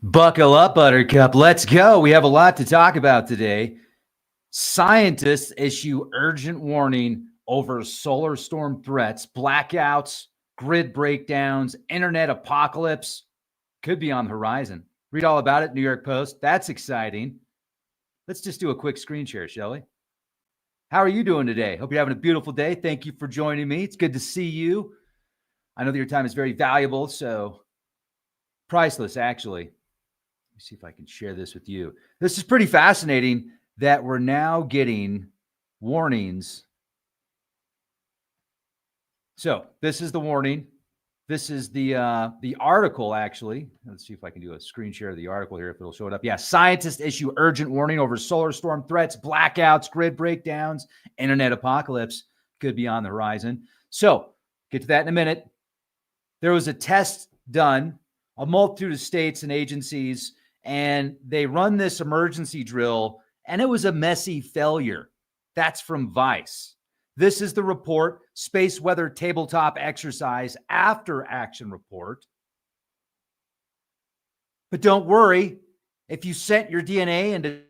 Buckle up, Buttercup. Let's go. We have a lot to talk about today. Scientists issue urgent warning over solar storm threats, blackouts, grid breakdowns, internet apocalypse. Could be on the horizon. Read all about it, New York Post. That's exciting. Let's just do a quick screen share, shall we? How are you doing today? Hope you're having a beautiful day. Thank you for joining me. It's good to see you. I know that your time is very valuable, so priceless, actually. Let me see if I can share this with you. This is pretty fascinating that we're now getting warnings. So this is the warning. This is the article, actually. Let's see if I can do a screen share of the article here, if it'll show it up. Yeah, scientists issue urgent warning over solar storm threats, blackouts, grid breakdowns, internet apocalypse could be on the horizon. So get to that in a minute. There was a test done, a multitude of states and agencies, and they run this emergency drill, and it was a messy failure. That's from Vice. This is the report, Space Weather Tabletop Exercise After Action Report. But don't worry, if you sent your DNA into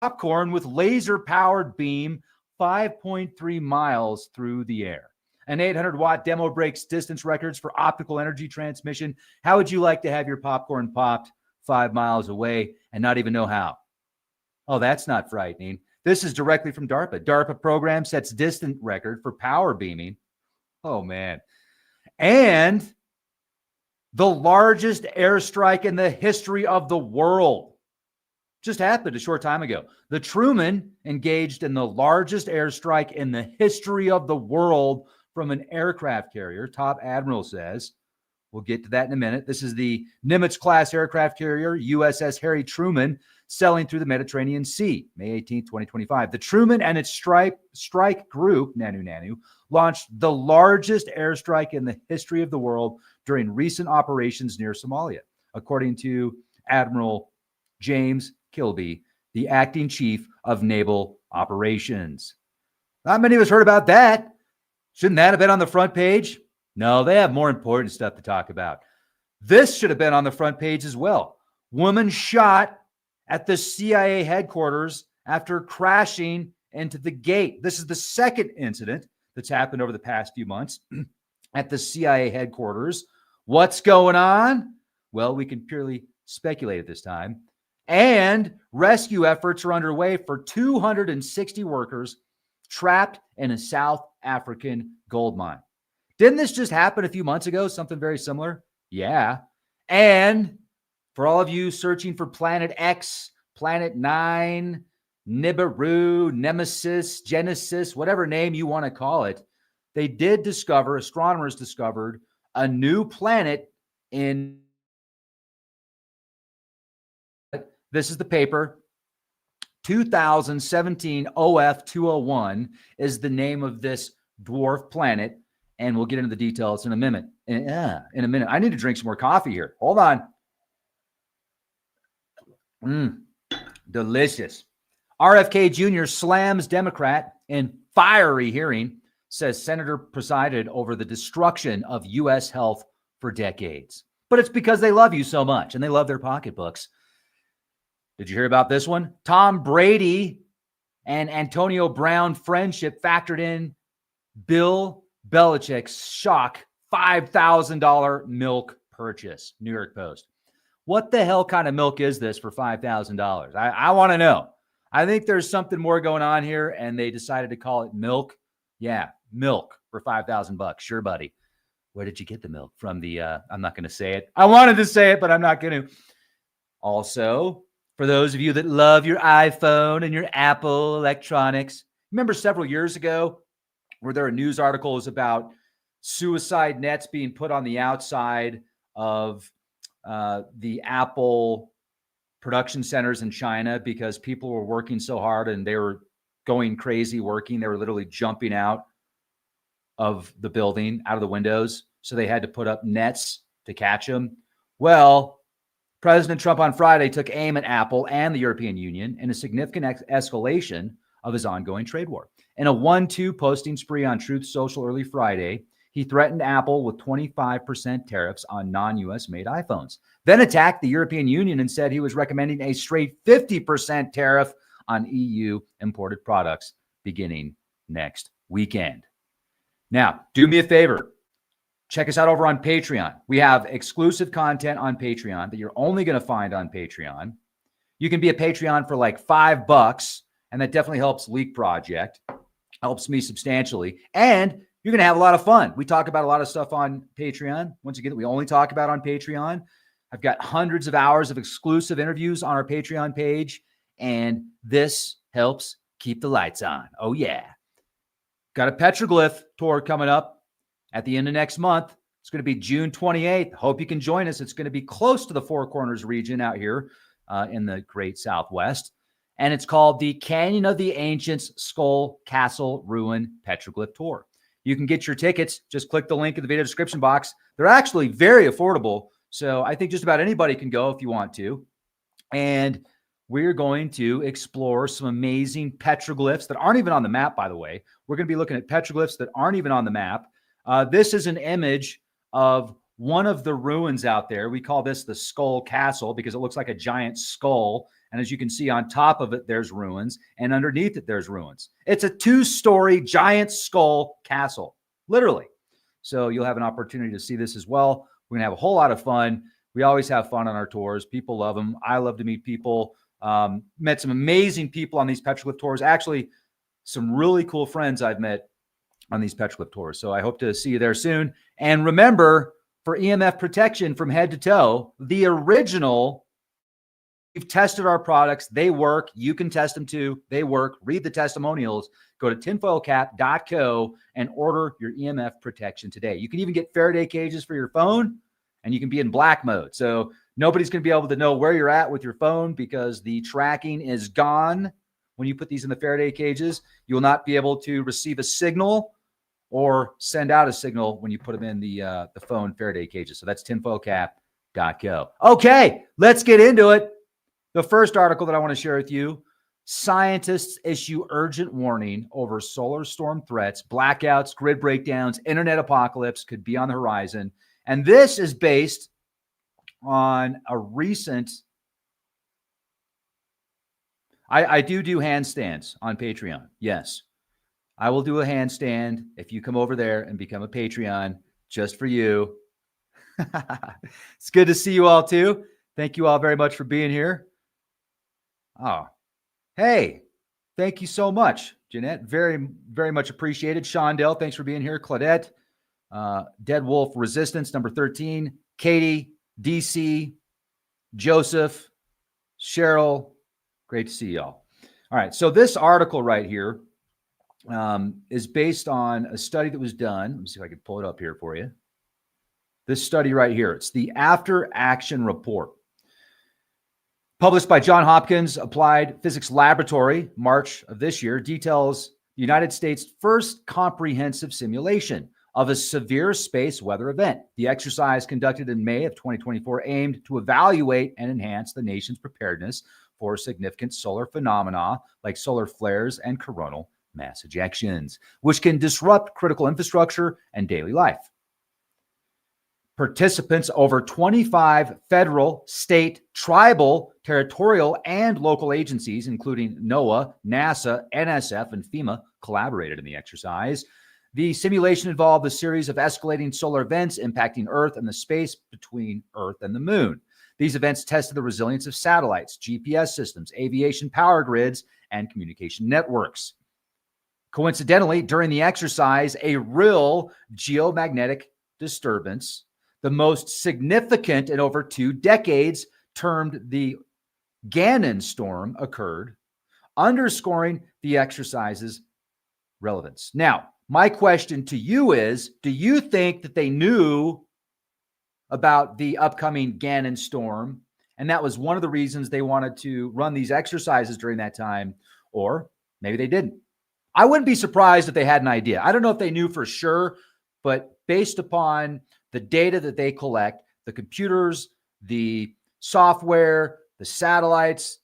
popcorn with laser-powered beam 5.3 miles through the air. An 800-watt demo breaks distance records for optical energy transmission. How would you like to have your popcorn popped 5 miles away and not even know how? Oh, that's not frightening. This is directly from DARPA. DARPA program sets distant record for power beaming. Oh, man. And the largest airstrike in the history of the world just happened a short time ago. The Truman engaged in the largest airstrike in the history of the world from an aircraft carrier, top admiral says. We'll get to that in a minute. This is the Nimitz-class aircraft carrier, USS Harry Truman, sailing through the Mediterranean Sea, May 18, 2025. The Truman and its strike group, Nanu, launched the largest airstrike in the history of the world during recent operations near Somalia, according to Admiral James Kilby, the acting chief of naval operations. Not many of us heard about that. Shouldn't that have been on the front page? No, they have more important stuff to talk about. This should have been on the front page as well. Woman shot at the CIA headquarters after crashing into the gate. This is the second incident that's happened over the past few months at the CIA headquarters. What's going on? Well, we can purely speculate at this time. And rescue efforts are underway for 260 workers trapped in a South African gold mine. Didn't this just happen a few months ago? Something very similar? Yeah. And for all of you searching for Planet X, Planet 9, Nibiru, Nemesis, Genesis, whatever name you want to call it, they did discover, astronomers discovered, a new planet in. This is the paper. 2017 OF 201 is the name of this dwarf planet, and we'll get into the details in a minute. In a minute. I need to drink some more coffee here. Hold on. Delicious. RFK Jr. slams Democrat in fiery hearing, says Senator presided over the destruction of U.S. health for decades. But it's because they love you so much, and they love their pocketbooks. Did you hear about this one? Tom Brady and Antonio Brown friendship factored in Bill Belichick's shock $5,000 milk purchase. New York Post. What the hell kind of milk is this for $5,000? I want to know. I think there's something more going on here, and they decided to call it milk. Yeah, milk for $5,000. Sure, buddy. Where did you get the milk from? I'm not going to say it. I wanted to say it, but I'm not going to. Also, for those of you that love your iPhone and your Apple electronics, remember several years ago where there were news articles about suicide nets being put on the outside of the Apple production centers in China because people were working so hard and they were going crazy working. They were literally jumping out of the building, out of the windows. So they had to put up nets to catch them. Well, President Trump on Friday took aim at Apple and the European Union in a significant escalation of his ongoing trade war. In a 1-2 posting spree on Truth Social early Friday, he threatened Apple with 25% tariffs on non-US made iPhones, then attacked the European Union and said he was recommending a straight 50% tariff on EU imported products beginning next weekend. Now, do me a favor. Check us out over on Patreon. We have exclusive content on Patreon that you're only going to find on Patreon. You can be a Patreon for like $5, and that definitely helps Leak Project, helps me substantially. And you're going to have a lot of fun. We talk about a lot of stuff on Patreon. Once again, we only talk about on Patreon. I've got hundreds of hours of exclusive interviews on our Patreon page, and this helps keep the lights on. Oh, yeah. Got a petroglyph tour coming up at the end of next month. It's going to be June 28th. Hope you can join us. It's going to be close to the Four Corners region out here in the great Southwest. And it's called the Canyon of the Ancients Skull Castle Ruin Petroglyph Tour. You can get your tickets. Just click the link in the video description box. They're actually very affordable. So I think just about anybody can go if you want to. And we're going to explore some amazing petroglyphs that aren't even on the map, by the way. We're going to be looking at petroglyphs that aren't even on the map. This is an image of one of the ruins out there. We call this the Skull Castle because it looks like a giant skull. And as you can see on top of it, there's ruins. And underneath it, there's ruins. It's a 2-story giant skull castle, literally. So you'll have an opportunity to see this as well. We're going to have a whole lot of fun. We always have fun on our tours. People love them. I love to meet people. Met some amazing people on these petroglyph tours. Actually, some really cool friends I've met on these petroglyph tours. So I hope to see you there soon. And remember, for EMF protection from head to toe, the original, we've tested our products. They work. You can test them too. They work. Read the testimonials. Go to tinfoilcap.co and order your EMF protection today. You can even get Faraday cages for your phone, and you can be in black mode. So nobody's going to be able to know where you're at with your phone because the tracking is gone. When you put these in the Faraday cages, you will not be able to receive a signal or send out a signal when you put them in the phone Faraday cages. So that's tinfoilcap.co. Okay, let's get into it. The first article that I want to share with you, scientists issue urgent warning over solar storm threats, blackouts, grid breakdowns, internet apocalypse could be on the horizon. And this is based on a recent, I do handstands on Patreon. Yes, I will do a handstand if you come over there and become a Patreon just for you. It's good to see you all too. Thank you all very much for being here. Oh, hey, thank you so much, Jeanette. Very, very much appreciated. Shondell, thanks for being here. Claudette, Dead Wolf Resistance, number 13. Katie, DC, Joseph, Cheryl, great to see y'all. All right, so this article right here is based on a study that was done. Let me see if I can pull it up here for you. This study right here, it's the After Action Report. Published by Johns Hopkins Applied Physics Laboratory, March of this year, details the United States' first comprehensive simulation of a severe space weather event. The exercise conducted in May of 2024 aimed to evaluate and enhance the nation's preparedness for significant solar phenomena like solar flares and coronal mass ejections, which can disrupt critical infrastructure and daily life. Participants over 25 federal, state, tribal, territorial, and local agencies, including NOAA, NASA, NSF, and FEMA, collaborated in the exercise. The simulation involved a series of escalating solar events impacting Earth and the space between Earth and the Moon. These events tested the resilience of satellites, GPS systems, aviation power grids, and communication networks. Coincidentally, during the exercise, a real geomagnetic disturbance, the most significant in over 2 decades, termed the Gannon storm, occurred, underscoring the exercise's relevance. Now, my question to you is, do you think that they knew about the upcoming Gannon storm, and that was one of the reasons they wanted to run these exercises during that time? Or Maybe they didn't. I wouldn't be surprised if they had an idea. I don't know if they knew for sure, but based upon the data that they collect, the computers, the software, the satellites,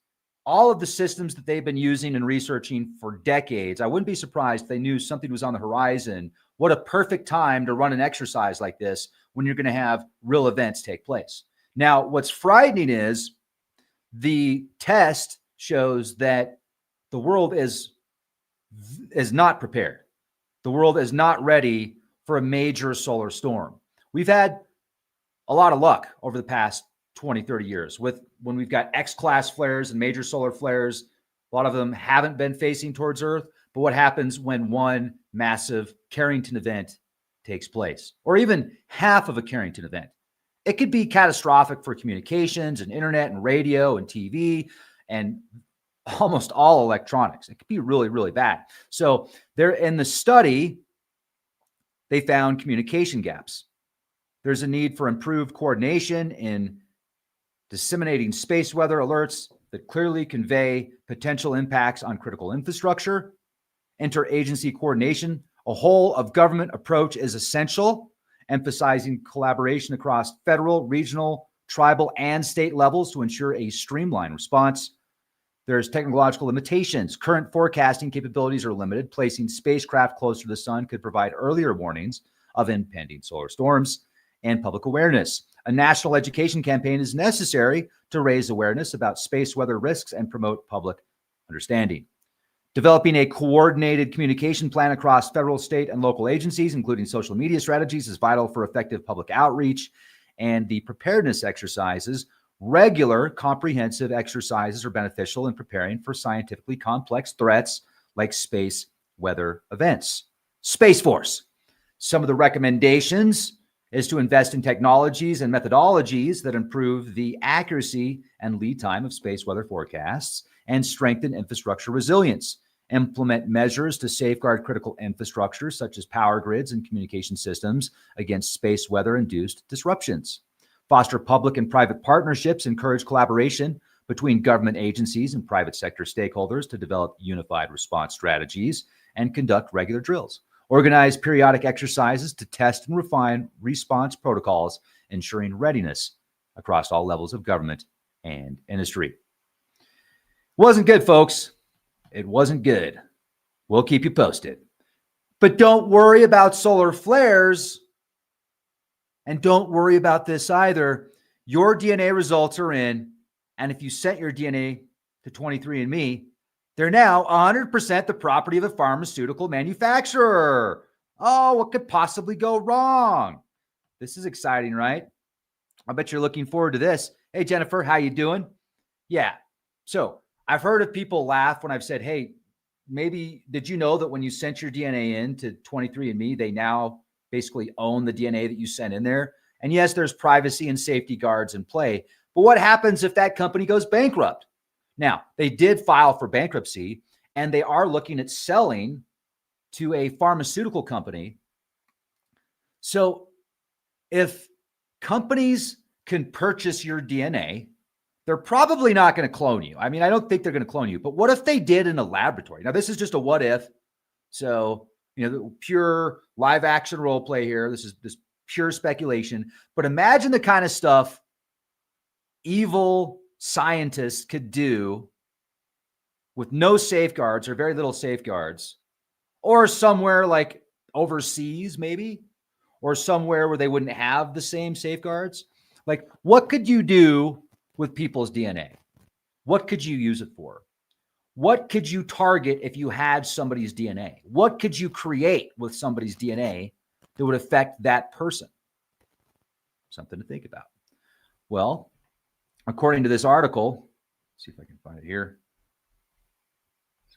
all of the systems that they've been using and researching for decades, I wouldn't be surprised if they knew something was on the horizon. What a perfect time to run an exercise like this when you're going to have real events take place. Now, what's frightening is the test shows that the world is not prepared. The world is not ready for a major solar storm. We've had a lot of luck over the past 20, 30 years with when we've got X-class flares and major solar flares. A lot of them haven't been facing towards Earth. But what happens when one massive Carrington event takes place, or even half of a Carrington event? It could be catastrophic for communications and internet and radio and TV and almost all electronics. It could be really, really bad. So there in the study, they found communication gaps. There's a need for improved coordination in disseminating space weather alerts that clearly convey potential impacts on critical infrastructure. Interagency coordination, a whole of government approach is essential, emphasizing collaboration across federal, regional, tribal, and state levels to ensure a streamlined response. There's technological limitations. Current forecasting capabilities are limited. Placing spacecraft closer to the sun could provide earlier warnings of impending solar storms. And public awareness. A national education campaign is necessary to raise awareness about space weather risks and promote public understanding. Developing a coordinated communication plan across federal, state, and local agencies, including social media strategies, is vital for effective public outreach. And the preparedness exercises. Regular comprehensive exercises are beneficial in preparing for scientifically complex threats like space weather events. Space Force. Some of the recommendations is to invest in technologies and methodologies that improve the accuracy and lead time of space weather forecasts and strengthen infrastructure resilience. Implement measures to safeguard critical infrastructure such as power grids and communication systems against space weather-induced disruptions. Foster public and private partnerships, encourage collaboration between government agencies and private sector stakeholders to develop unified response strategies and conduct regular drills. Organize periodic exercises to test and refine response protocols, ensuring readiness across all levels of government and industry. Wasn't good, folks. It wasn't good. We'll keep you posted. But don't worry about solar flares. And don't worry about this either. Your DNA results are in. And if you sent your DNA to 23andMe, they're now 100% the property of the pharmaceutical manufacturer. Oh, what could possibly go wrong? This is exciting, right? I bet you're looking forward to this. Hey, Jennifer, how you doing? Yeah. So I've heard of people laugh when I've said, hey, maybe did you know that when you sent your DNA in to 23andMe, they now basically own the DNA that you sent in there? And yes, there's privacy and safety guards in play. But what happens if that company goes bankrupt? Now, they did file for bankruptcy, and they are looking at selling to a pharmaceutical company. So if companies can purchase your DNA, they're probably not going to clone you. I mean, I don't think they're going to clone you. But what if they did in a laboratory? Now, this is just a what if. So, the pure live action role play here. This is this pure speculation. But imagine the kind of stuff evil scientists could do with no safeguards or very little safeguards, or somewhere like overseas, maybe, or somewhere where they wouldn't have the same safeguards. Like, what could you do with people's DNA? What could you use it for? What could you target if you had somebody's DNA? What could you create with somebody's DNA that would affect that person? Something to think about. Well, according to this article, see if I can find it here.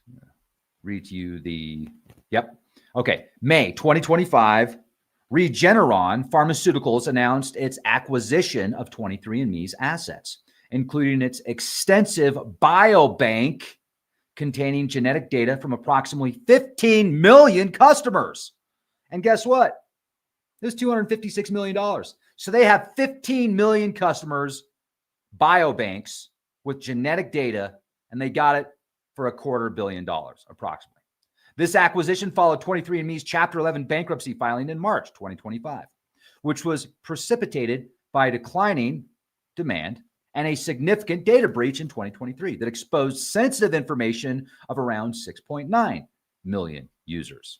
I'm going to read to you May 2025, Regeneron Pharmaceuticals announced its acquisition of 23andMe's assets, including its extensive biobank containing genetic data from approximately 15 million customers. And guess what? There's $256 million. So they have 15 million customers, biobanks with genetic data, and they got it for $250 million, approximately. This acquisition followed 23andMe's Chapter 11 bankruptcy filing in March 2025, which was precipitated by declining demand and a significant data breach in 2023 that exposed sensitive information of around 6.9 million users.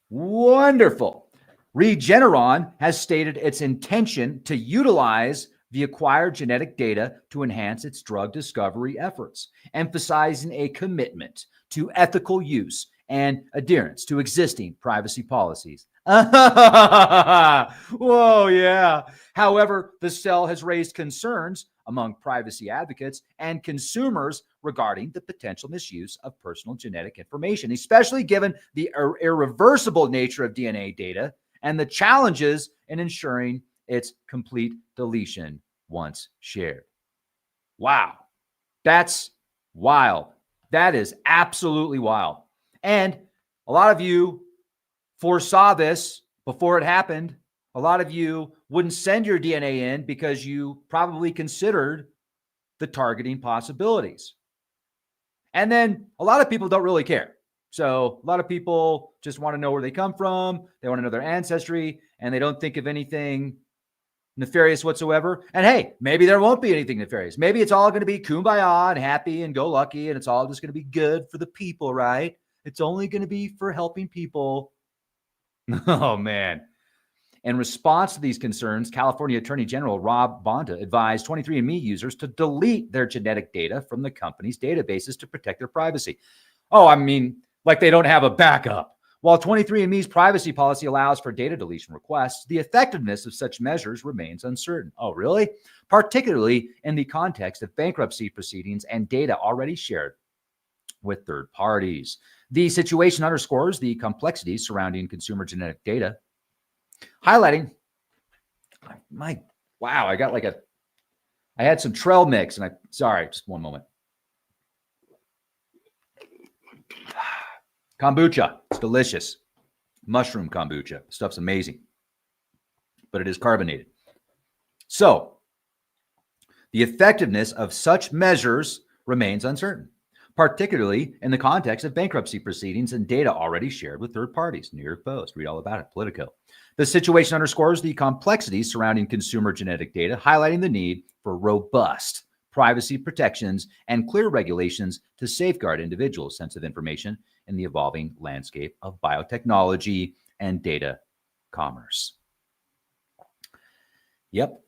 Wonderful. Regeneron has stated its intention to utilize the acquired genetic data to enhance its drug discovery efforts, emphasizing a commitment to ethical use and adherence to existing privacy policies. Whoa, yeah. However, the cell has raised concerns among privacy advocates and consumers regarding the potential misuse of personal genetic information, especially given the irreversible nature of DNA data and the challenges in ensuring its complete deletion once shared. Wow. That's wild. That is absolutely wild. And a lot of you foresaw this before it happened. A lot of you wouldn't send your DNA in because you probably considered the targeting possibilities. And then a lot of people don't really care. So a lot of people just want to know where they come from. They want to know their ancestry, and they don't think of anything nefarious whatsoever. And hey, maybe there won't be anything nefarious. Maybe it's all going to be kumbaya and happy and go lucky, and it's all just going to be good for the people, right? It's only going to be for helping people. Oh, man. In response to these concerns, California Attorney General Rob Bonta advised 23andMe users to delete their genetic data from the company's databases to protect their privacy. Oh, I mean, like they don't have a backup. While 23andMe's privacy policy allows for data deletion requests, the effectiveness of such measures remains uncertain. Oh, really? Particularly in the context of bankruptcy proceedings and data already shared with third parties. The situation underscores the complexities surrounding consumer genetic data, highlighting wow, I had some trail mix and sorry, just one moment. Kombucha, it's delicious. Mushroom kombucha, stuff's amazing, but it is carbonated. So the effectiveness of such measures remains uncertain, particularly in the context of bankruptcy proceedings and data already shared with third parties. New York Post, read all about it, Politico. The situation underscores the complexities surrounding consumer genetic data, highlighting the need for robust privacy protections and clear regulations to safeguard individuals' sensitive information in the evolving landscape of biotechnology and data commerce. Yep,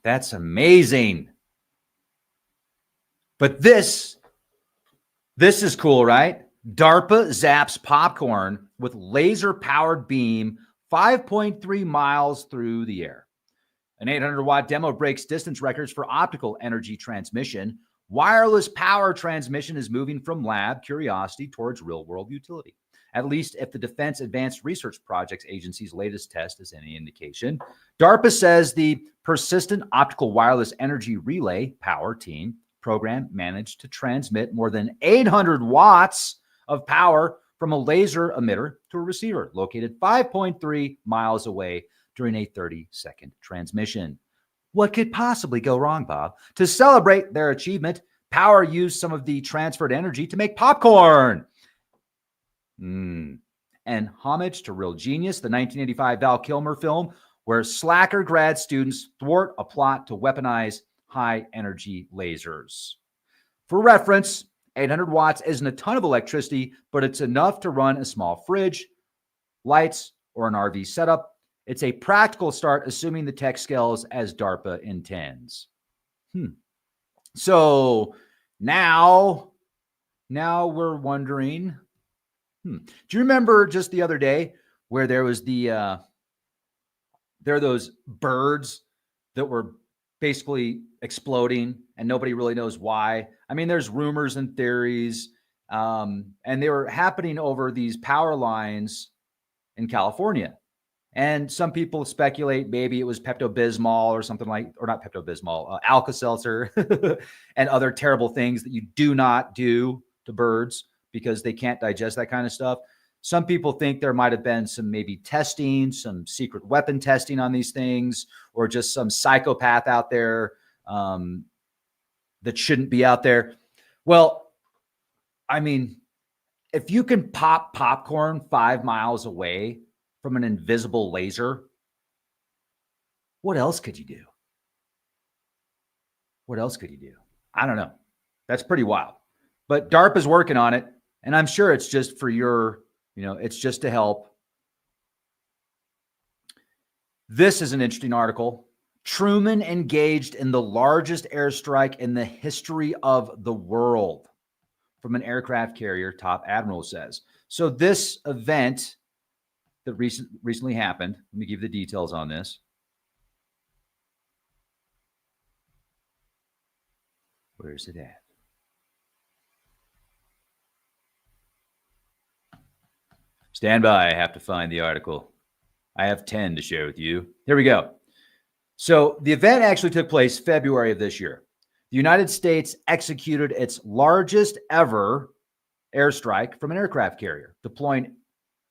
that's amazing. But this is cool, right? DARPA zaps popcorn with laser-powered beam 5.3 miles through the air. An 800-watt demo breaks distance records for optical energy transmission. Wireless power transmission is moving from lab curiosity towards real-world utility, at least if the Defense Advanced Research Projects Agency's latest test is any indication. DARPA says the Persistent Optical Wireless Energy Relay Power Team program managed to transmit more than 800 watts of power from a laser emitter to a receiver located 5.3 miles away during a 30-second transmission. What could possibly go wrong, Bob? To celebrate their achievement, Power used some of the transferred energy to make popcorn. And homage to Real Genius, the 1985 Val Kilmer film, where slacker grad students thwart a plot to weaponize high-energy lasers. For reference, 800 watts isn't a ton of electricity, but it's enough to run a small fridge, lights, or an RV setup. It's a practical start, assuming the tech scales as DARPA intends. So now we're wondering, do you remember just the other day where there was there are those birds that were basically exploding and nobody really knows why? I mean, there's rumors and theories, and they were happening over these power lines in California. And some people speculate maybe it was Pepto-Bismol or something like, or not Pepto-Bismol, Alka-Seltzer and other terrible things that you do not do to birds because they can't digest that kind of stuff. Some people think there might have been some maybe testing, some secret weapon testing on these things, or just some psychopath out there that shouldn't be out there. Well, I mean, if you can pop popcorn 5 miles away from an invisible laser, what else could you do? What else could you do? I don't know. That's pretty wild. But DARPA's working on it, and I'm sure it's just for your, it's just to help. This is an interesting article. Truman engaged in the largest airstrike in the history of the world, from an aircraft carrier, top admiral says. So this event that recently happened, let me give you the details on this. Where's it at? Stand by. I have to find the article. I have 10 to share with you. Here we go. So the event actually took place February of this year. The United States executed its largest ever airstrike from an aircraft carrier, deploying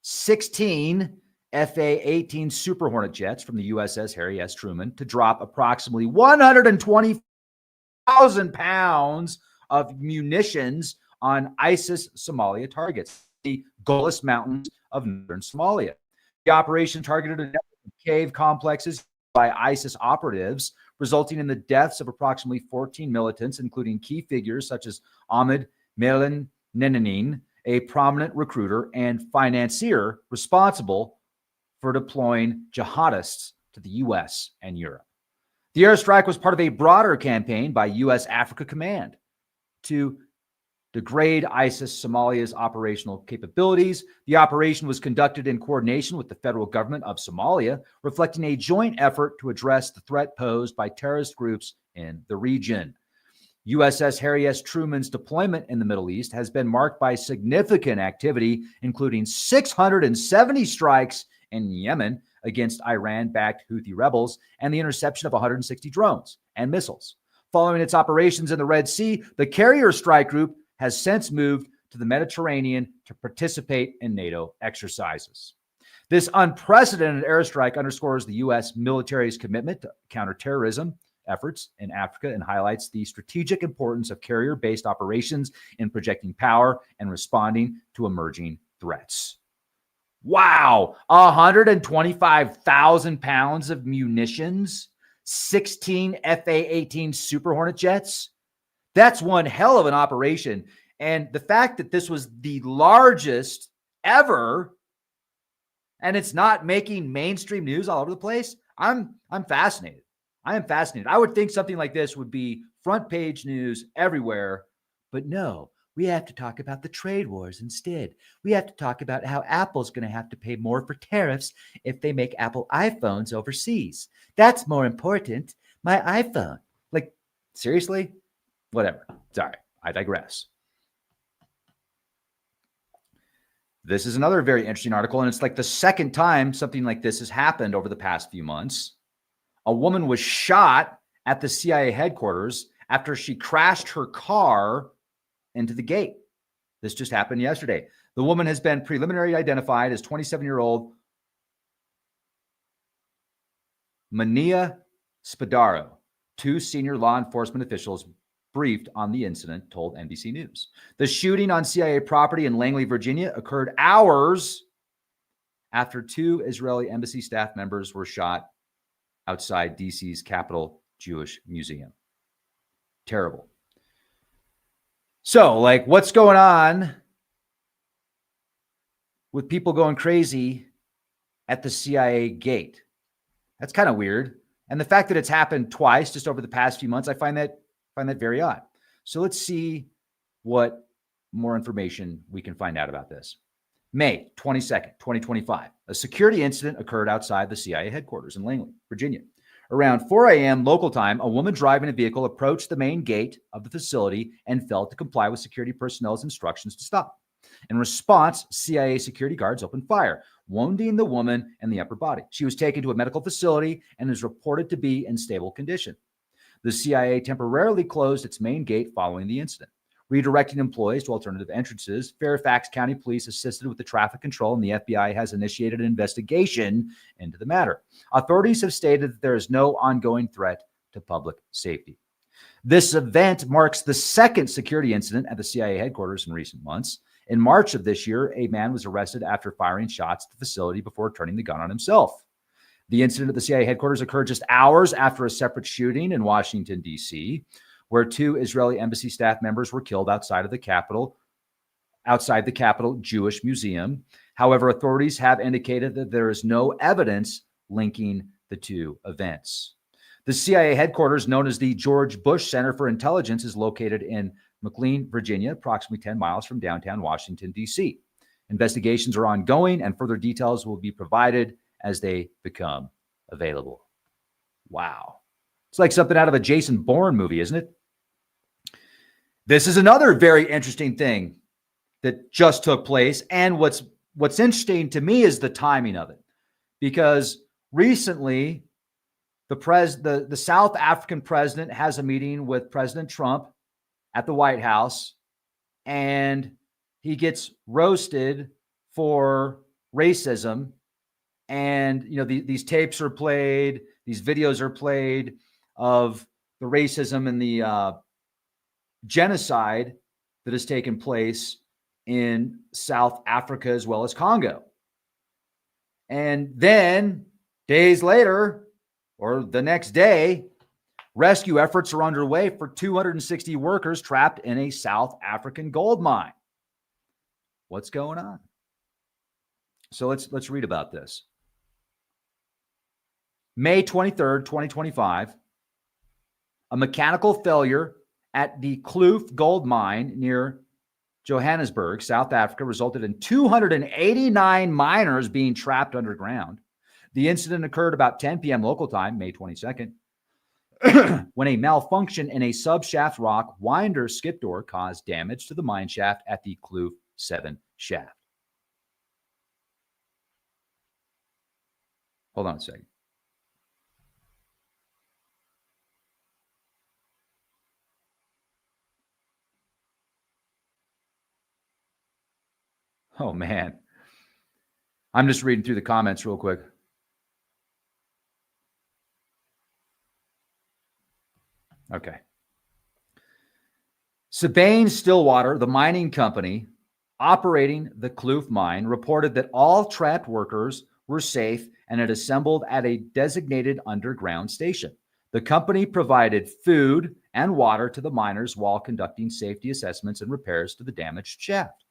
16 FA-18 Super Hornet jets from the USS Harry S. Truman to drop approximately 120,000 pounds of munitions on ISIS Somalia targets, the Golis Mountains of northern Somalia. The operation targeted a network of cave complexes by ISIS operatives, resulting in the deaths of approximately 14 militants, including key figures such as Ahmed Melen Nenenin, a prominent recruiter and financier responsible for deploying jihadists to the U.S. and Europe. The airstrike was part of a broader campaign by U.S. Africa Command to degrade ISIS Somalia's operational capabilities. The operation was conducted in coordination with the federal government of Somalia, reflecting a joint effort to address the threat posed by terrorist groups in the region. USS Harry S. Truman's deployment in the Middle East has been marked by significant activity, including 670 strikes in Yemen against Iran-backed Houthi rebels and the interception of 160 drones and missiles. Following its operations in the Red Sea, the carrier strike group has since moved to the Mediterranean to participate in NATO exercises. This unprecedented airstrike underscores the U.S. military's commitment to counterterrorism efforts in Africa and highlights the strategic importance of carrier-based operations in projecting power and responding to emerging threats. Wow, 125,000 pounds of munitions, 16 FA-18 Super Hornet jets. That's one hell of an operation. And the fact that this was the largest ever, and it's not making mainstream news all over the place, I'm fascinated. I am fascinated. I would think something like this would be front page news everywhere, but no, we have to talk about the trade wars instead. We have to talk about how Apple's going to have to pay more for tariffs if they make Apple iPhones overseas. That's more important. My iPhone. Like, seriously? Whatever. Sorry, I digress. This is another very interesting article, and it's like the second time something like this has happened over the past few months. A woman was shot at the CIA headquarters after she crashed her car into the gate. This just happened yesterday. The woman has been preliminarily identified as 27-year-old Mania Spadaro. Two senior law enforcement officials briefed on the incident told NBC News. The shooting on CIA property in Langley, Virginia occurred hours after two Israeli embassy staff members were shot outside DC's Capitol Jewish Museum. Terrible. So, like, what's going on with people going crazy at the CIA gate? That's kind of weird. And the fact that it's happened twice just over the past few months, I find that very odd. So let's see what more information we can find out about this. May 22nd, 2025, a security incident occurred outside the CIA headquarters in Langley, Virginia. Around 4 a.m. local time, a woman driving a vehicle approached the main gate of the facility and failed to comply with security personnel's instructions to stop. In response, CIA security guards opened fire, wounding the woman in the upper body. She was taken to a medical facility and is reported to be in stable condition. The CIA temporarily closed its main gate following the incident, redirecting employees to alternative entrances. Fairfax County Police assisted with the traffic control, and the FBI has initiated an investigation into the matter. Authorities have stated that there is no ongoing threat to public safety. This event marks the second security incident at the CIA headquarters in recent months. In March of this year, a man was arrested after firing shots at the facility before turning the gun on himself. The incident at the CIA headquarters occurred just hours after a separate shooting in Washington, D.C., where 2 Israeli embassy staff members were killed outside the Capitol Jewish Museum. However, authorities have indicated that there is no evidence linking the 2 events. The CIA headquarters, known as the George Bush Center for Intelligence, is located in McLean, Virginia, approximately 10 miles from downtown Washington, D.C. Investigations are ongoing, and further details will be provided as they become available. Wow. It's like something out of a Jason Bourne movie, isn't it? This is another very interesting thing that just took place. And what's interesting to me is the timing of it, because recently the South African president has a meeting with President Trump at the White House, and he gets roasted for racism. And, these tapes are played, these videos are played of the racism and the genocide that has taken place in South Africa as well as Congo. And then days later, or the next day, rescue efforts are underway for 260 workers trapped in a South African gold mine. What's going on? So let's read about this. May 23rd, 2025, a mechanical failure at the Kloof gold mine near Johannesburg, South Africa, resulted in 289 miners being trapped underground. The incident occurred about 10 p.m. local time, May 22nd, when a malfunction in a subshaft rock winder skip door caused damage to the mine shaft at the Kloof 7 shaft. Hold on a second. Oh, man. I'm just reading through the comments real quick. Okay. Sibanye-Stillwater, the mining company operating the Kloof mine, reported that all trapped workers were safe and had assembled at a designated underground station. The company provided food and water to the miners while conducting safety assessments and repairs to the damaged shaft.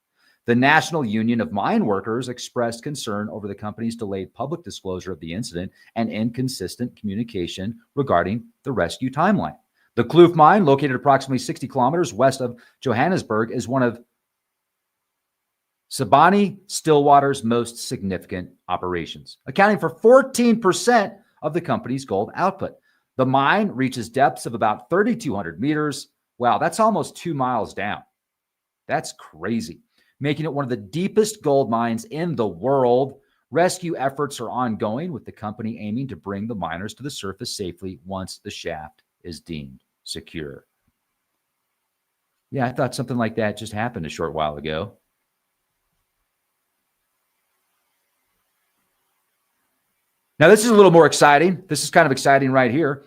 The National Union of Mine Workers expressed concern over the company's delayed public disclosure of the incident and inconsistent communication regarding the rescue timeline. The Kloof mine, located approximately 60 kilometers west of Johannesburg, is one of Sibanye-Stillwater's most significant operations, accounting for 14% of the company's gold output. The mine reaches depths of about 3,200 meters. Wow, that's almost 2 miles down. That's crazy, making it one of the deepest gold mines in the world. Rescue efforts are ongoing, with the company aiming to bring the miners to the surface safely once the shaft is deemed secure. Yeah, I thought something like that just happened a short while ago. Now, this is a little more exciting. This is kind of exciting right here.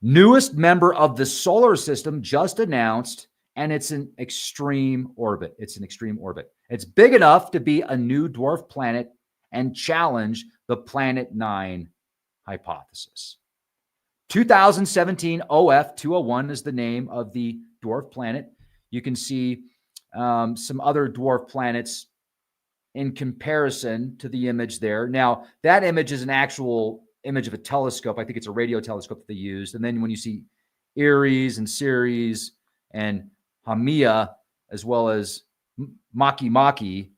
Newest member of the solar system just announced, and it's an extreme orbit. It's big enough to be a new dwarf planet and challenge the Planet 9 hypothesis. 2017 OF-201 is the name of the dwarf planet. You can see some other dwarf planets in comparison to the image there. Now, that image is an actual image of a telescope. I think it's a radio telescope that they used. And then when you see Aries and Ceres and Haumea, as well as Maki,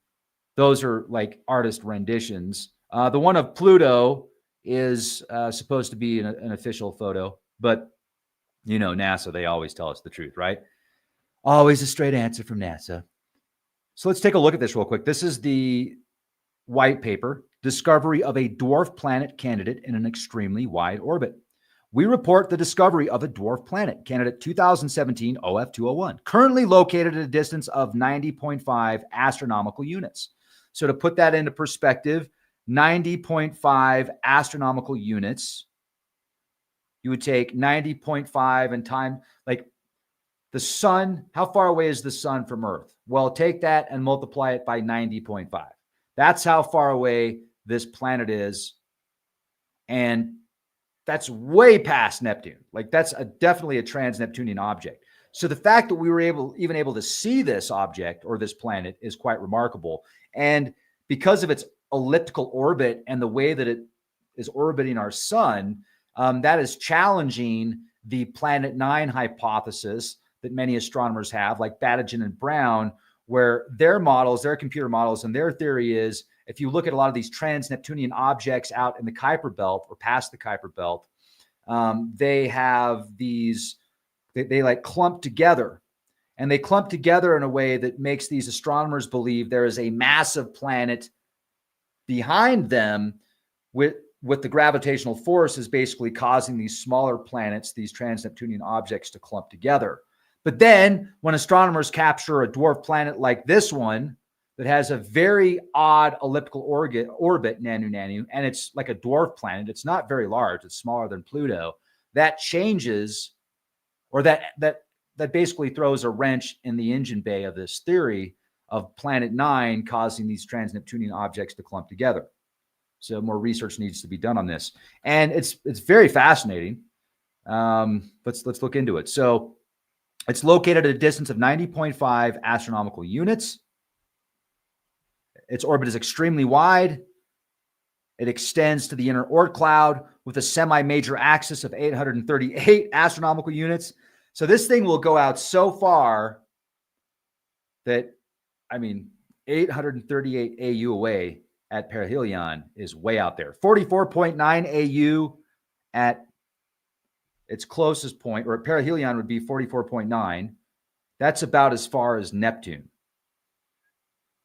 those are like artist renditions. The one of Pluto is supposed to be an official photo, but NASA, they always tell us the truth, right? Always a straight answer from NASA. So let's take a look at this real quick. This is the white paper, Discovery of a Dwarf Planet Candidate in an Extremely Wide Orbit. We report the discovery of a dwarf planet, candidate 2017 OF-201, currently located at a distance of 90.5 astronomical units. So to put that into perspective, 90.5 astronomical units, you would take 90.5 and time, like The sun, how far away is the sun from Earth? Well, take that and multiply it by 90.5. That's how far away this planet is. And that's way past Neptune. Like that's definitely a trans-Neptunian object. So the fact that we were even able to see this object or this planet is quite remarkable. And because of its elliptical orbit and the way that it is orbiting our sun, that is challenging the Planet 9 hypothesis that many astronomers have, like Badigan and Brown, where their models, their computer models, and their theory is, if you look at a lot of these trans-Neptunian objects out in the Kuiper Belt or past the Kuiper Belt, they have these, they like clump together. And they clump together in a way that makes these astronomers believe there is a massive planet behind them with the gravitational force is basically causing these smaller planets, these trans-Neptunian objects, to clump together. But then when astronomers capture a dwarf planet like this one that has a very odd elliptical orbit, Nanu, and it's like a dwarf planet, it's not very large, it's smaller than Pluto, that changes, or that basically throws a wrench in the engine bay of this theory of Planet 9 causing these trans-Neptunian objects to clump together. So more research needs to be done on this. And it's very fascinating. Let's look into it. So it's located at a distance of 90.5 astronomical units. Its orbit is extremely wide. It extends to the inner Oort cloud with a semi-major axis of 838 astronomical units. So this thing will go out so far that, 838 AU away at perihelion is way out there. 44.9 AU at its closest point, or at perihelion would be 44.9. That's about as far as Neptune.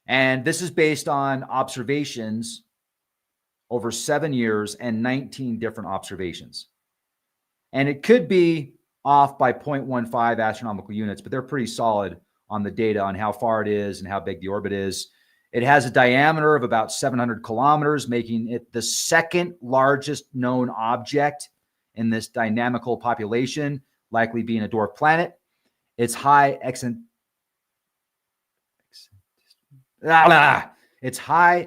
And this is based on observations over 7 years and 19 different observations. And it could be off by 0.15 astronomical units, but they're pretty solid on the data on how far it is and how big the orbit is. It has a diameter of about 700 kilometers, making it the second largest known object in this dynamical population, likely being a dwarf planet. Its high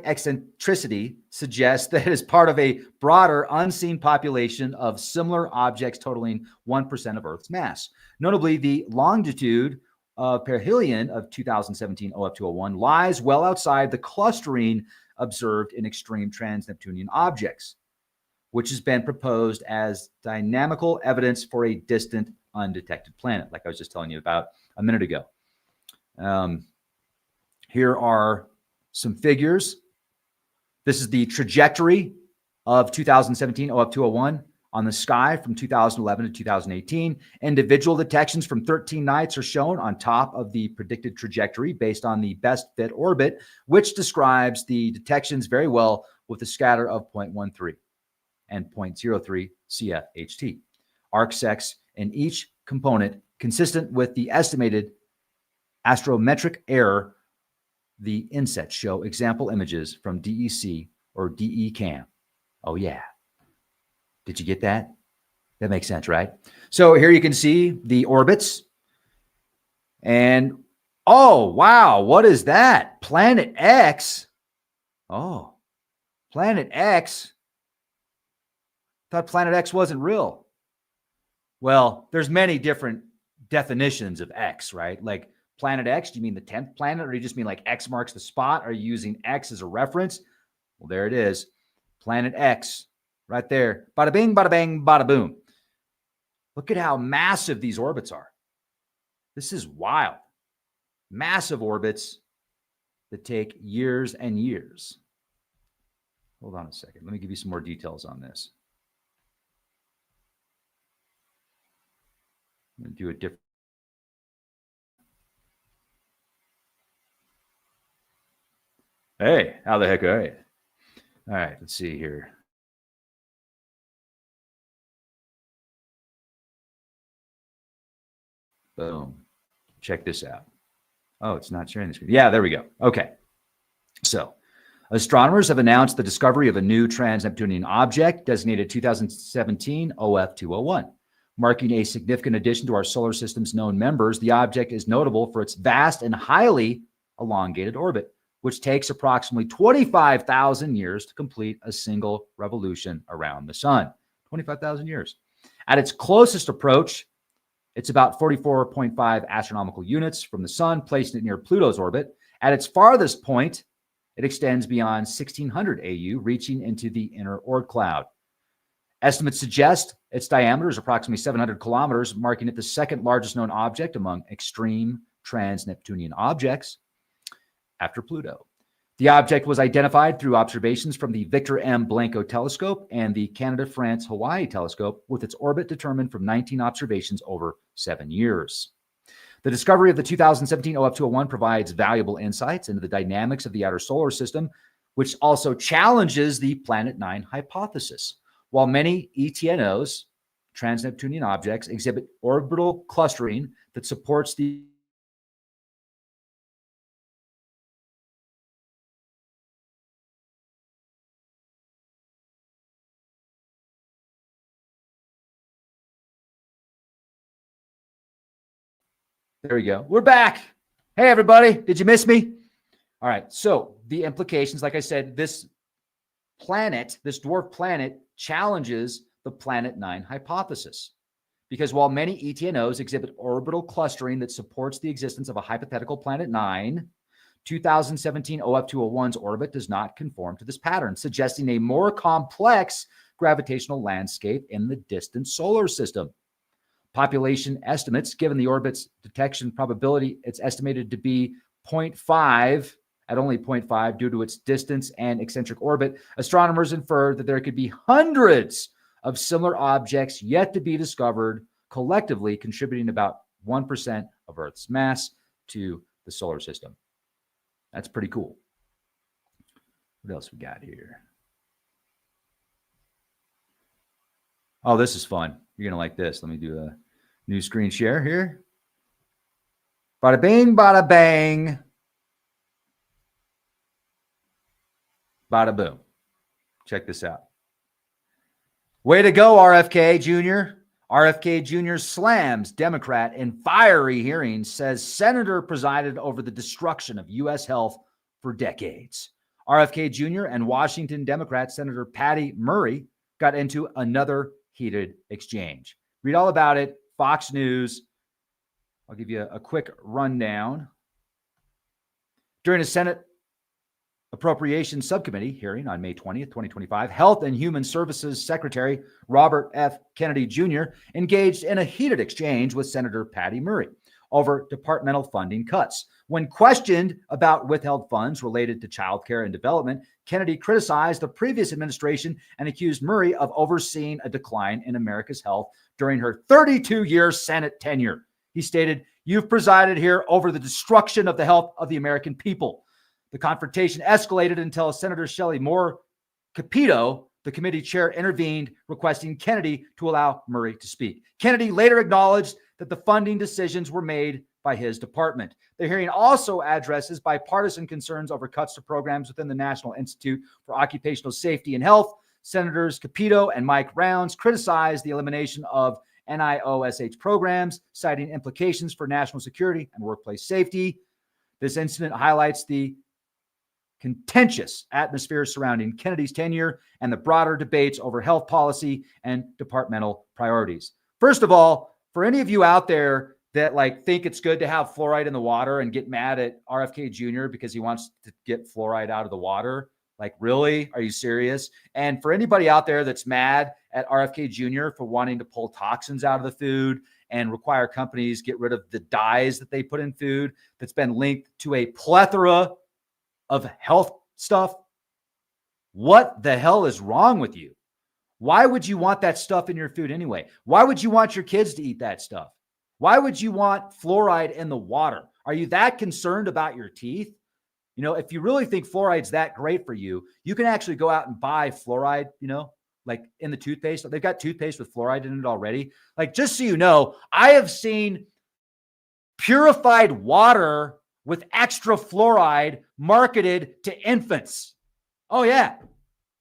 eccentricity suggests that it is part of a broader unseen population of similar objects totaling 1% of Earth's mass. Notably, the longitude of perihelion of 2017 OF201 lies well outside the clustering observed in extreme trans-Neptunian objects, which has been proposed as dynamical evidence for a distant, undetected planet, like I was just telling you about a minute ago. Here are some figures. This is the trajectory of 2017 OF201 on the sky from 2011 to 2018. Individual detections from 13 nights are shown on top of the predicted trajectory based on the best fit orbit, which describes the detections very well with a scatter of 0.13 and 0.03 CFHT. Arcsecs in each component consistent with the estimated astrometric error. The insets show example images from DEC or DECAM. Oh, yeah. Did you get that? That makes sense, right? So here you can see the orbits. And, oh, wow, what is that? Planet X. Oh, Planet X. Thought Planet X wasn't real. Well, there's many different definitions of X, right? Like Planet X, do you mean the 10th planet, or do you just mean like X marks the spot? Are you using X as a reference? Well, there it is. Planet X, right there. Bada bing, bada bang, bada boom. Look at how massive these orbits are. This is wild. Massive orbits that take years and years. Hold on a second. Let me give you some more details on this. I'm going to do a different. Hey, how the heck are you? All right, let's see here. Boom. Check this out. Oh, it's not sharing the screen. Yeah, there we go. Okay. So, astronomers have announced the discovery of a new trans-Neptunian object designated 2017 OF201, Marking a significant addition to our solar system's known members, the object is notable for its vast and highly elongated orbit, which takes approximately 25,000 years to complete a single revolution around the sun. 25,000 years. At its closest approach, it's about 44.5 astronomical units from the sun, placing it near Pluto's orbit. At its farthest point, it extends beyond 1600 AU, reaching into the inner Oort cloud. Estimates suggest its diameter is approximately 700 kilometers, marking it the second largest known object among extreme trans-Neptunian objects after Pluto. The object was identified through observations from the Victor M. Blanco telescope and the Canada-France-Hawaii telescope, with its orbit determined from 19 observations over 7 years. The discovery of the 2017 OF201 provides valuable insights into the dynamics of the outer solar system, which also challenges the Planet 9 hypothesis. While many ETNOs, trans-Neptunian objects, exhibit orbital clustering that supports the There we go. We're back. Hey, everybody. Did you miss me? All right. So the implications, like I said, this planet, this dwarf planet, challenges the Planet 9 hypothesis. Because while many ETNOs exhibit orbital clustering that supports the existence of a hypothetical Planet 9, 2017 OF201's orbit does not conform to this pattern, suggesting a more complex gravitational landscape in the distant solar system. Population estimates, given the orbit's detection probability, it's estimated to be 0.5, at only 0.5 due to its distance and eccentric orbit. Astronomers infer that there could be hundreds of similar objects yet to be discovered, collectively contributing about 1% of Earth's mass to the solar system. That's pretty cool. What else we got here? Oh, this is fun. You're going to like this. Let me do a new screen share here. Bada bing, bada bang. Bada boom. Check this out. Way to go, RFK Jr. RFK Jr. slams Democrat in fiery hearing, says Senator presided over the destruction of U.S. health for decades. RFK Jr. and Washington Democrat Senator Patty Murray got into another heated exchange. Read all about it, Fox News. I'll give you a quick rundown. During a Senate Appropriations Subcommittee hearing on May 20th, 2025, Health and Human Services Secretary Robert F. Kennedy Jr. engaged in a heated exchange with Senator Patty Murray over departmental funding cuts. When questioned about withheld funds related to child care and development, Kennedy criticized the previous administration and accused Murray of overseeing a decline in America's health during her 32-year Senate tenure. He stated, "You've presided here over the destruction of the health of the American people." The confrontation escalated until Senator Shelley Moore Capito, the committee chair, intervened, requesting Kennedy to allow Murray to speak. Kennedy later acknowledged that the funding decisions were made by his department. The hearing also addresses bipartisan concerns over cuts to programs within the National Institute for Occupational Safety and Health. Senators Capito and Mike Rounds criticized the elimination of NIOSH programs, citing implications for national security and workplace safety. This incident highlights the contentious atmosphere surrounding Kennedy's tenure and the broader debates over health policy and departmental priorities. First of all, for any of you out there that think it's good to have fluoride in the water and get mad at RFK Jr. because he wants to get fluoride out of the water, really? Are you serious? And for anybody out there that's mad at RFK Jr. for wanting to pull toxins out of the food and require companies get rid of the dyes that they put in food that's been linked to a plethora of health stuff, what the hell is wrong with you? Why would you want that stuff in your food anyway? Why would you want your kids to eat that stuff? Why would you want fluoride in the water? Are you that concerned about your teeth? If you really think fluoride's that great for you, you can actually go out and buy fluoride, in the toothpaste. They've got toothpaste with fluoride in it already. Just so you know, I have seen purified water with extra fluoride marketed to infants. Oh, yeah.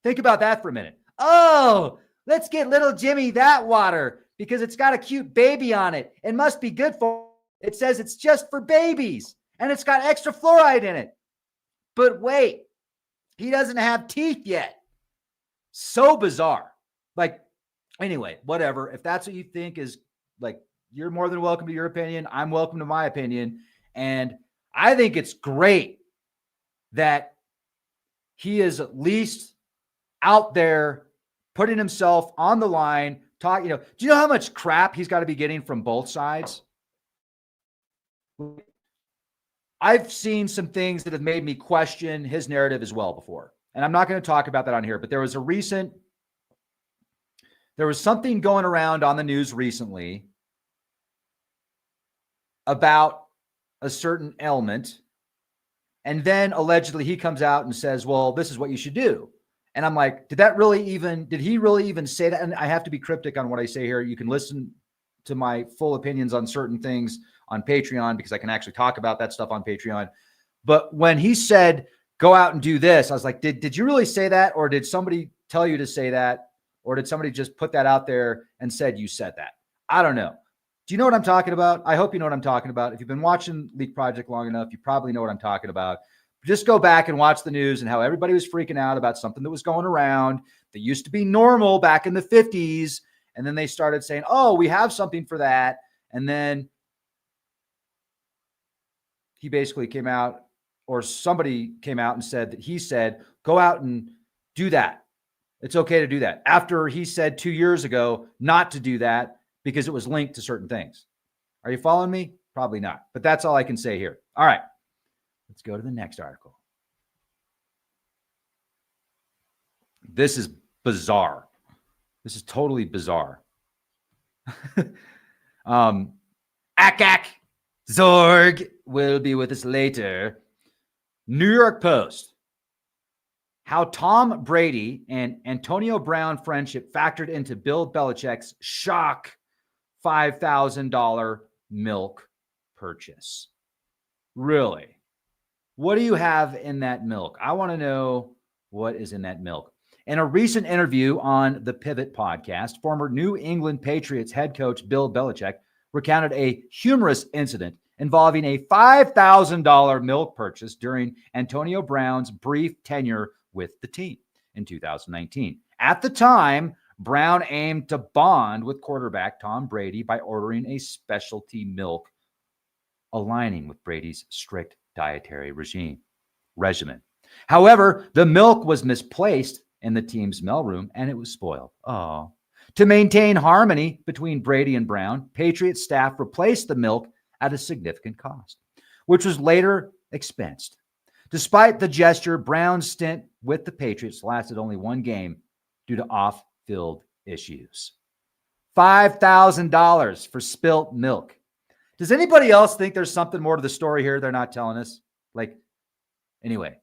Think about that for a minute. Oh, let's get little Jimmy that water. because it's got a cute baby on it and must be good for it. It says it's just for babies and it's got extra fluoride in it. But wait, he doesn't have teeth yet. So bizarre. Like, anyway, whatever. If that's what you think is like, you're more than welcome to your opinion. I'm welcome to my opinion. And I think it's great that he is at least out there putting himself on the line, talking, do you know how much crap he's got to be getting from both sides? I've seen some things that have made me question his narrative as well before. And I'm not going to talk about that on here, but there was something going around on the news recently about a certain ailment. And then allegedly he comes out and says, well, this is what you should do. And I'm like, did he really even say that? And I have to be cryptic on what I say here. You can listen to my full opinions on certain things on Patreon because I can actually talk about that stuff on Patreon. But when he said, go out and do this, I was like, did you really say that? Or did somebody tell you to say that? Or did somebody just put that out there and said you said that? I don't know. Do you know what I'm talking about? I hope you know what I'm talking about. If you've been watching Leak Project long enough, you probably know what I'm talking about. Just go back and watch the news and how everybody was freaking out about something that was going around that used to be normal back in the 50s. And then they started saying, oh, we have something for that. And then he basically came out, or somebody came out and said that he said, go out and do that. It's okay to do that. After he said 2 years ago not to do that because it was linked to certain things. Are you following me? Probably not. But that's all I can say here. All right. Let's go to the next article. This is bizarre. This is totally bizarre. Akak Zorg will be with us later. New York Post. How Tom Brady and Antonio Brown friendship factored into Bill Belichick's shock $5,000 milk purchase. Really? What do you have in that milk? I want to know what is in that milk. In a recent interview on the Pivot podcast, former New England Patriots head coach Bill Belichick recounted a humorous incident involving a $5,000 milk purchase during Antonio Brown's brief tenure with the team in 2019. At the time, Brown aimed to bond with quarterback Tom Brady by ordering a specialty milk aligning with Brady's strict dietary regimen. However, the milk was misplaced in the team's mailroom and it was spoiled. Oh. To maintain harmony between Brady and Brown, Patriots staff replaced the milk at a significant cost, which was later expensed. Despite the gesture, Brown's stint with the Patriots lasted only one game due to off-field issues. $5,000 for spilt milk. Does anybody else think there's something more to the story here they're not telling us? Like, anyway,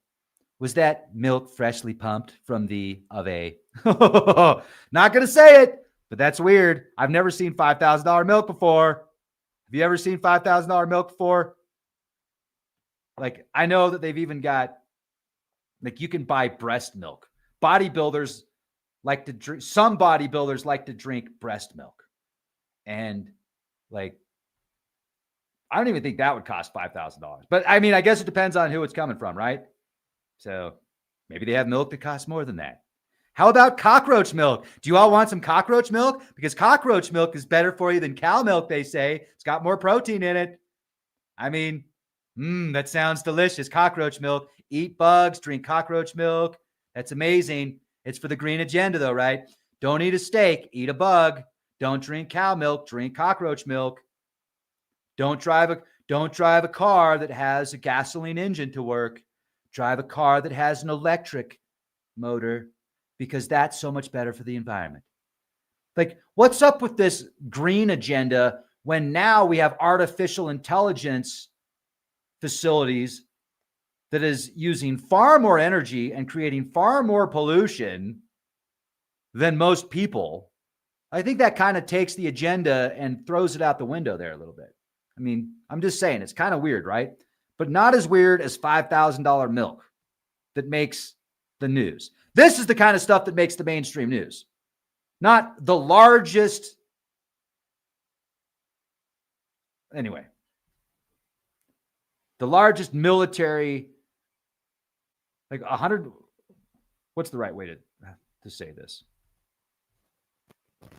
was that milk freshly pumped from the of a? Not going to say it, but that's weird. I've never seen $5,000 milk before. Have you ever seen $5,000 milk before? Like, I know that they've even got, like, you can buy breast milk. Bodybuilders like to drink, some bodybuilders like to drink breast milk. And, like, I don't even think that would cost $5,000. But, I mean, I guess it depends on who it's coming from, right? So maybe they have milk that costs more than that. How about cockroach milk? Do you all want some cockroach milk? Because cockroach milk is better for you than cow milk, they say. It's got more protein in it. I mean, that sounds delicious. Cockroach milk. Eat bugs, drink cockroach milk. That's amazing. It's for the green agenda, though, right? Don't eat a steak, eat a bug. Don't drink cow milk, drink cockroach milk. Don't drive a car that has a gasoline engine to work. Drive a car that has an electric motor, because that's so much better for the environment. Like, what's up with this green agenda when now we have artificial intelligence facilities that is using far more energy and creating far more pollution than most people? I think that kind of takes the agenda and throws it out the window there a little bit. I mean, I'm just saying, it's kind of weird, right? But not as weird as $5,000 milk that makes the news. This is the kind of stuff that makes the mainstream news. Not the largest anyway, the largest military, like 100. What's the right way to say this? Let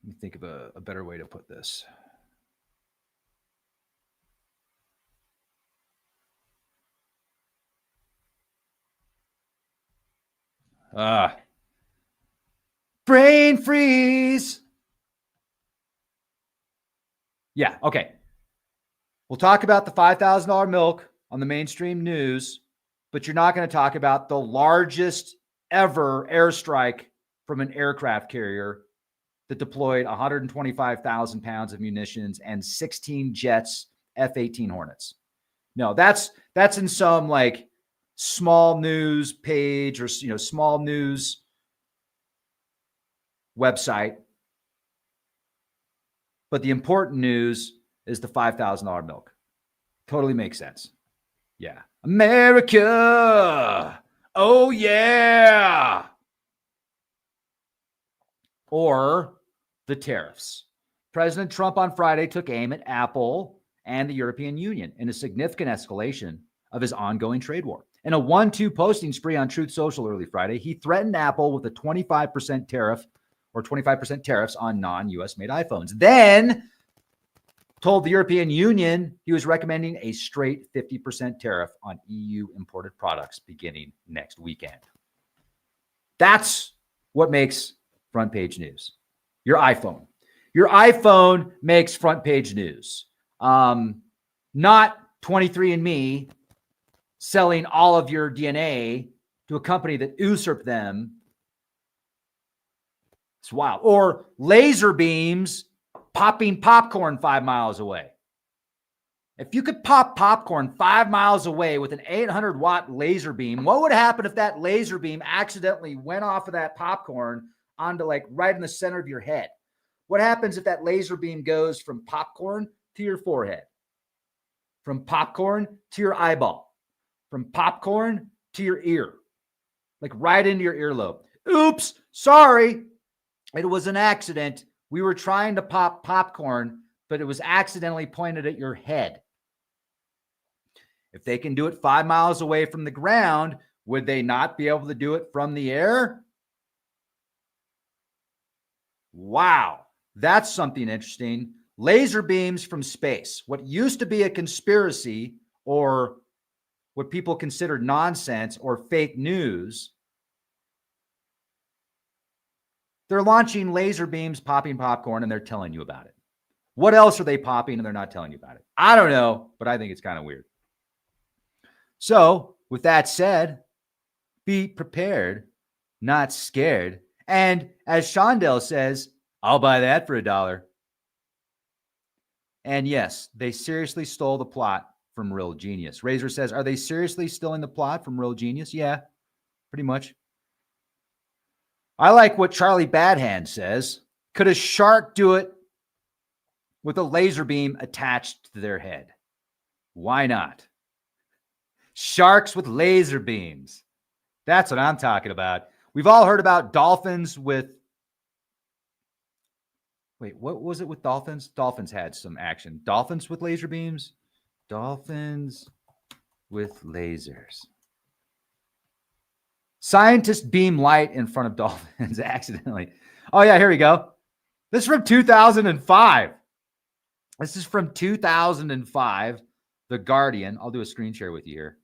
me think of a better way to put this. Brain freeze. Yeah, okay. We'll talk about the $5,000 milk on the mainstream news, but you're not going to talk about the largest ever airstrike from an aircraft carrier that deployed 125,000 pounds of munitions and 16 jets, F-18 Hornets. No, that's in some like small news page or small news website. But the important news is the $5,000 milk. Totally makes sense. Yeah. America. Oh, yeah. Or the tariffs. President Trump on Friday took aim at Apple and the European Union in a significant escalation of his ongoing trade war. In a 1-2 posting spree on Truth Social early Friday, he threatened Apple with a 25% tariff or 25% tariffs on non-US made iPhones. Then told the European Union he was recommending a straight 50% tariff on EU imported products beginning next weekend. That's what makes front page news. Your iPhone. Your iPhone makes front page news. Not 23andMe selling all of your DNA to a company that usurped them. It's wild. Or laser beams popping popcorn 5 miles away. If you could pop popcorn 5 miles away with an 800-watt laser beam, what would happen if that laser beam accidentally went off of that popcorn onto like right in the center of your head? What happens if that laser beam goes from popcorn to your forehead? From popcorn to your eyeball? From popcorn to your ear? Like right into your earlobe. Oops, sorry. It was an accident. We were trying to pop popcorn, but it was accidentally pointed at your head. If they can do it 5 miles away from the ground, would they not be able to do it from the air? Wow, that's something interesting. Laser beams from space. What used to be a conspiracy or what people considered nonsense or fake news, they're launching laser beams, popping popcorn, and they're telling you about it. What else are they popping and they're not telling you about it? I don't know, but I think it's kind of weird. So, with that said, be prepared, not scared. And as Shondell says, I'll buy that for $1. And yes, they seriously stole the plot from Real Genius. Razor says, are they seriously stealing the plot from Real Genius? Yeah, pretty much. I like what Charlie Badhand says. Could a shark do it with a laser beam attached to their head? Why not? Sharks with laser beams. That's what I'm talking about. We've all heard about dolphins with... Wait, what was it with dolphins? Dolphins had some action. Dolphins with laser beams? Dolphins with lasers. Scientists beam light in front of dolphins accidentally. Oh, yeah, here we go. This is from 2005. This is from 2005. The Guardian. I'll do a screen share with you here.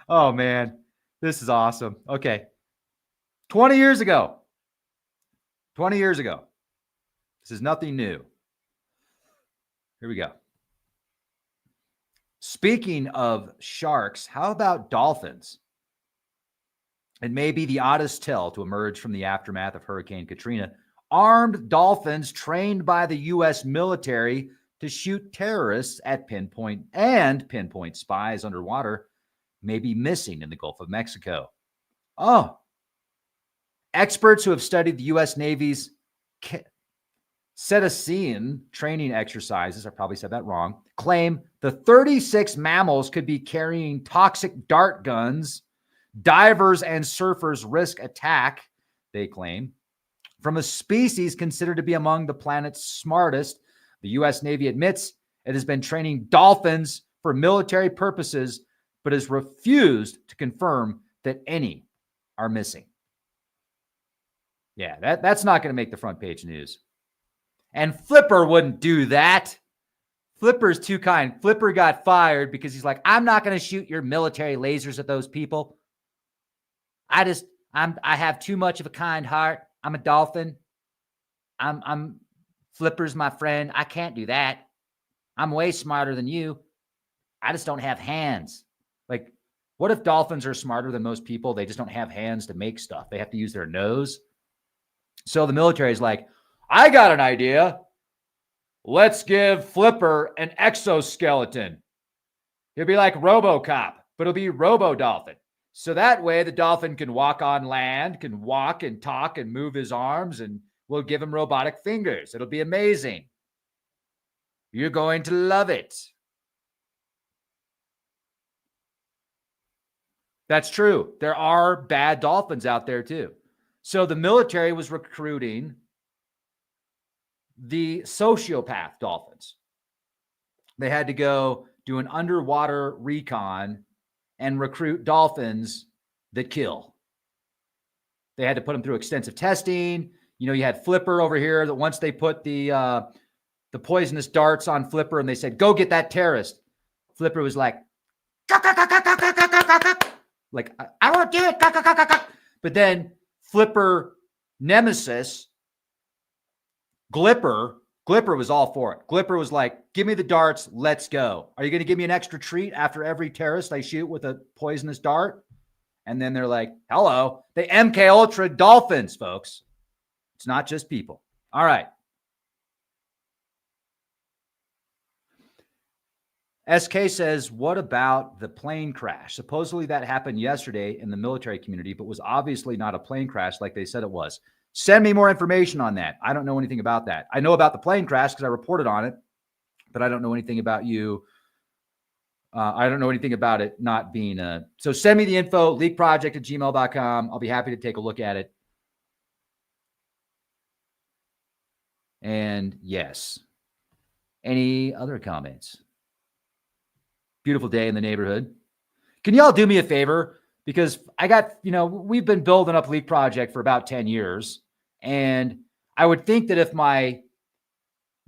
Oh, man. This is awesome. Okay. 20 years ago. 20 years ago. This is nothing new. Here we go. Speaking of sharks, how about dolphins? It may be the oddest tale to emerge from the aftermath of Hurricane Katrina. Armed dolphins trained by the U.S. military to shoot terrorists at pinpoint spies underwater may be missing in the Gulf of Mexico. Oh, experts who have studied the U.S. Navy's cetacean training exercises, I probably said that wrong, claim the 36 mammals could be carrying toxic dart guns. Divers and surfers risk attack, they claim. From a species considered to be among the planet's smartest, the U.S. Navy admits it has been training dolphins for military purposes, but has refused to confirm that any are missing. Yeah, that's not going to make the front page news. And Flipper wouldn't do that. Flipper's too kind. Flipper got fired because he's like, I'm not going to shoot your military lasers at those people. I have too much of a kind heart. I'm a dolphin. I'm Flipper's my friend. I can't do that. I'm way smarter than you. I just don't have hands. Like, what if dolphins are smarter than most people? They just don't have hands to make stuff. They have to use their nose. So the military is like, I got an idea. Let's give Flipper an exoskeleton. He'll be like RoboCop, but it'll be Robo-Dolphin. So that way the dolphin can walk on land, can walk and talk and move his arms, and we'll give him robotic fingers. It'll be amazing. You're going to love it. That's true. There are bad dolphins out there too. So the military was recruiting the sociopath dolphins. They had to go do an underwater recon and recruit dolphins that kill. They had to put them through extensive testing. You had Flipper over here that once they put the poisonous darts on Flipper and they said, go get that terrorist. Flipper was like, I won't do it. But then Flipper nemesis, Glipper was all for it. Glipper was like, give me the darts. Let's go. Are you going to give me an extra treat after every terrorist I shoot with a poisonous dart? And then they're like, hello. They MK Ultra dolphins, folks. It's not just people. All right. SK says, what about the plane crash? Supposedly that happened yesterday in the military community, but was obviously not a plane crash like they said it was. Send me more information on that. I don't know anything about that. I know about the plane crash because I reported on it, but I don't know anything about you. I don't know anything about it not being so send me the info, leakproject@gmail.com. I'll be happy to take a look at it. And yes. Any other comments? Beautiful day in the neighborhood. Can y'all do me a favor? Because I got, we've been building up Leak Project for about 10 years. And I would think that if my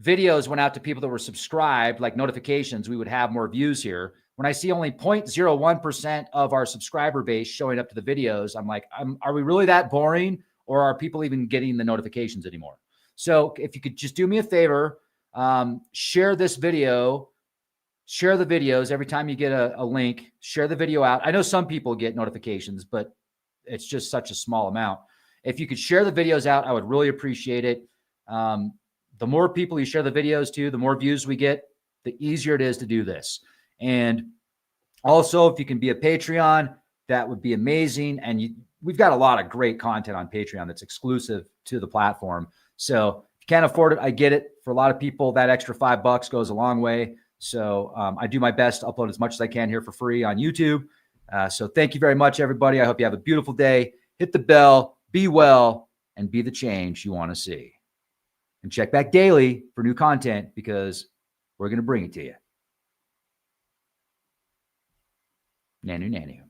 videos went out to people that were subscribed, like notifications, we would have more views here. When I see only 0.01% of our subscriber base showing up to the videos, I'm like, are we really that boring? Or are people even getting the notifications anymore? So if you could just do me a favor, share this video. Share the videos every time you get a link. Share the video out. I know some people get notifications, but it's just such a small amount. If you could share the videos out, I would really appreciate it. The more people you share the videos to, the more views we get, the easier it is to do this. And also, if you can be a Patreon, that would be amazing. And we've got a lot of great content on Patreon that's exclusive to the platform. So if you can't afford it, I get it. For a lot of people, that extra $5 goes a long way. So I do my best to upload as much as I can here for free on YouTube. So thank you very much, everybody. I hope you have a beautiful day. Hit the bell, be well, and be the change you want to see. And check back daily for new content because we're going to bring it to you. Nanu, nanu.